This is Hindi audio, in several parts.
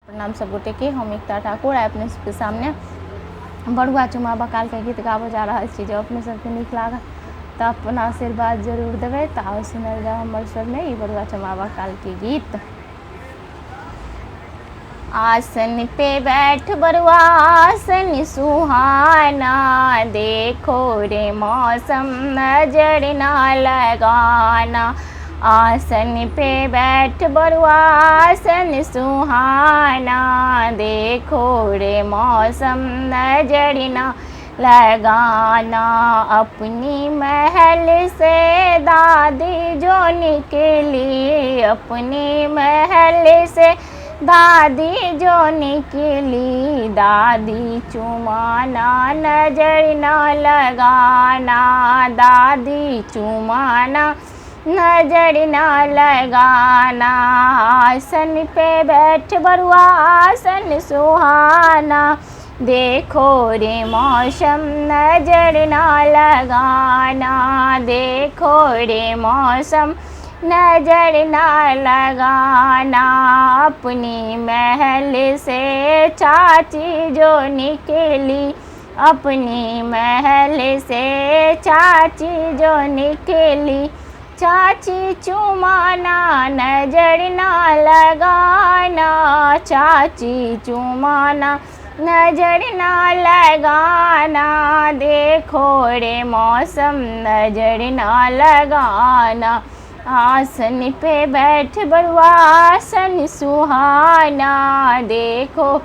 प्रणाम सब गोटे के। हम एकता ठाकुर आइ अपने सबके सामने बरुआ चुमा बकाल के गीत गाबऽ जा रहल छी। जब अपने सबके नीक लागत तऽ अपन आशीर्वाद जरूर देबै। तऽ आओ सुनल जाओ हमर स्वर में ई बरुआ चुमा बकाल के गीत। आसन पे बैठ बरुआ आसन सुहाना, देखो रे मौसम नजर ना लगाना। आसन पे बैठ बरुआ आसन सुहाना, देखो रे मौसम नजर ना लगाना। अपनी महल से दादी जो निकली, अपनी महल से दादी जो निकली, दादी चुमाना नजर ना लगाना, दादी चुमाना नजर ना लगाना। आसन पे बैठ बरुआ आसन सुहाना, देखो रे मौसम नजर ना लगाना, देखो रे मौसम नजर ना लगाना। अपनी महल से चाची जो निकली, अपनी महल से चाची जो निकली, चाची चुमाना नजर ना लगाना, चाची चुमाना नजर ना लगाना। देखो रे मौसम नजर ना लगाना। आसन पे बैठ बरुआ आसन सुहाना, देखो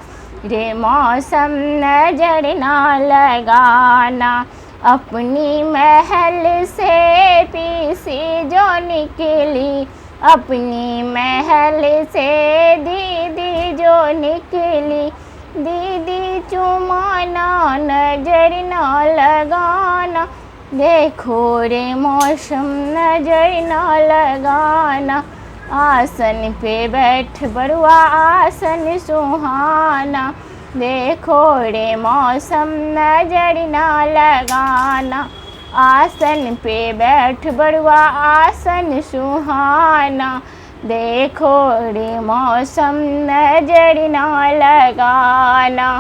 रे मौसम नजर ना लगाना। अपनी महल से पीसी जो निकली, अपनी महल से दीदी जो निकली, दीदी चुमाना नजर ना लगाना। देखो रे मौसम नजर ना लगाना। आसन पे बैठ बरुआ आसन सुहाना, देखो रे मौसम नजर ना लगाना। आसन पे बैठ बरुआ आसन सुहाना, देखो रे मौसम नजर ना लगाना।